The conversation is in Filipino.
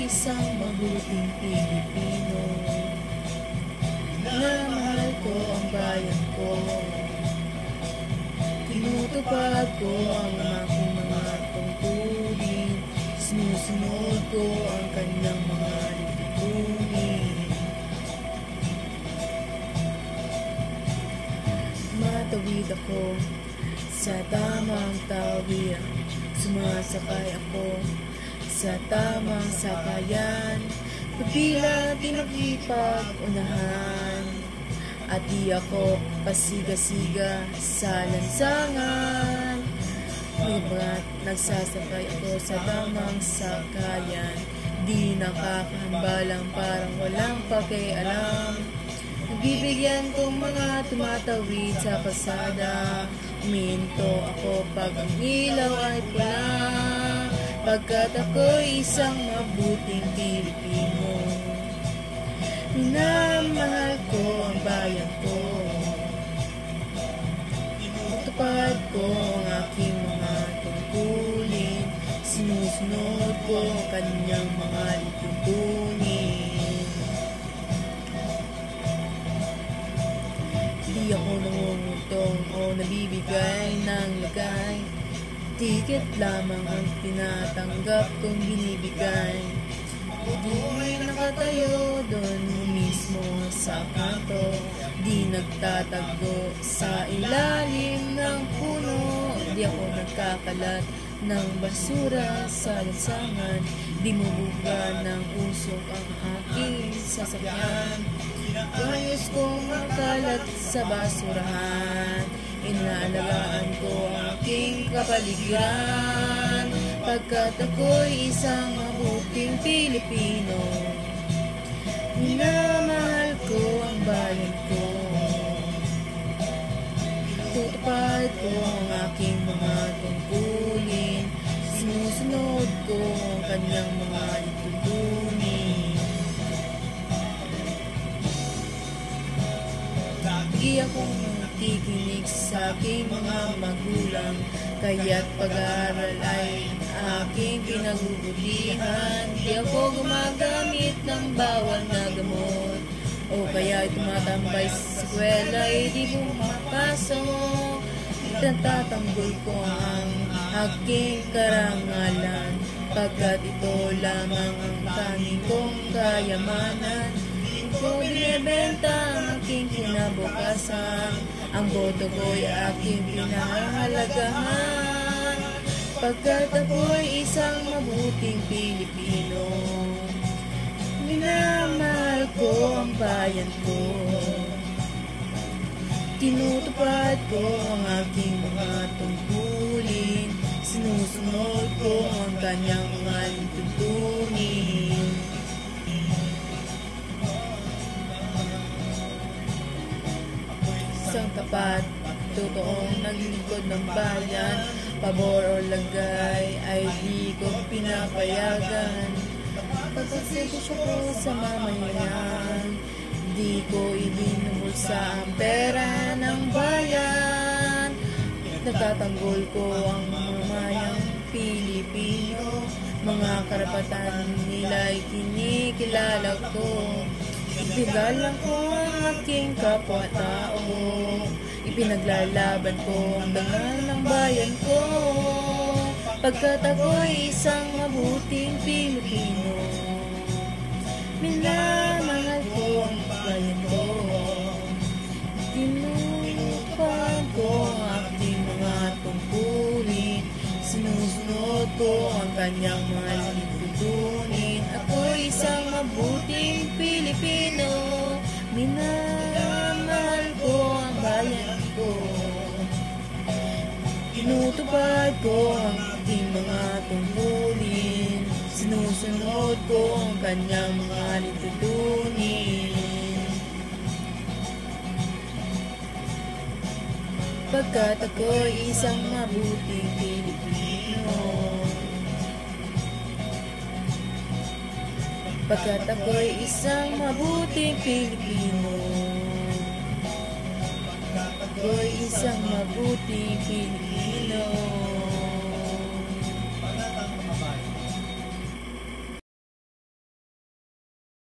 isang mabuting Pilipino. Minamahal ko ang bayan ko. Tinutupad ko ang aking mga tungkulin. Sinusunod ko ang kanyang mga lipunin. Matawid ako sa tamang tawiran. Sumasakay ako sa tamang sakayan. Pagpila pinakipag-unahan. At di ako pasiga-siga sa lansangan. Ngunit nagsasakay ako sa tamang sakayan. Di nakakahambalang parang walang pakialam. Nagbibigyan kong mga tumatawid sa kalsada. Uminto ako pag ang ilaw ay pula. Pagkat ako'y isang mabuting Pilipino. Minamahal ko ang bayan ko. Tinutupad ko ang aking mga tungkulin. Sinusunod ko ang kanyang mga lipunin. Di ako nangungutong o nabibigay ng lagay. Tiket lamang ang tinatanggap kong binibigay. Di nakatayo doon mismo sa kanto. Di nagtatago sa ilalim ng puno. Di ako nagkakalat ng basura sa lansangan. Di mabuga ng usok ang aking sasakyan. Ayos kong makalat sa basurahan. Inaalagaan ko ang aking kapaligiran. Pagkat ako'y isang mabuting Pilipino. Minamahal ko ang bayan ko. Tutupad ko ang aking mga tungkulin. Sinusunod ko ang kanyang mga lipunin. Di akong nakikinig sa aking mga magulang. Kaya't pag-aaral ay aking pinagbubutihan. Di ako gumagamit ng bawal na gamot. O kaya tumatambay sa eskwela ay di pumapasok. Natatanggol ko ang aking karangalan. Pagkat ito lamang ang tanging kong kayamanan. Ko binibenta ang aking kinabukasan. Ang boto ko'y aking pinahalagahan. Pagkat ako'y isang mabuting Pilipino. Minamahal ko ang bayan ko. Tinutupad ko ang aking mga tungkulin. Sinusunod ko ang kanyang mga lipunin. Isang tapat, totoong naglilingkod ng bayan. Pabor o lagay ay di ko pinapayagan. Pagpaservisyo ko sa mamamayan, di ko ibinubulsa ang pera ng bayan. Natatanggol ko ang mamayang Pilipino. Mga karapatan nila'y kinikilala ko. Ipinaglalaban ko ang aking kapwa-tao. Ipinaglalaban ko ang dangal ng bayan ko. Pagkat ako'y isang mabuting Pilipino. Minamahal ko ang bayan ko. Tinutupad ko ang aking mga tungkulin. Sinusunod ko ang kanyang mga lipunin. Ako'y isang mabuting Pilipino. Minamahal ko ang bayan ko. Tinutupad ko ang aking mga tungkulin. Sinusunod ko ang kanyang mga lipunin. Pagkat ako'y isang mabuting Pilipino. Pagkat ako'y isang mabuting Pilipino. Ako'y isang mabuting Pilipino.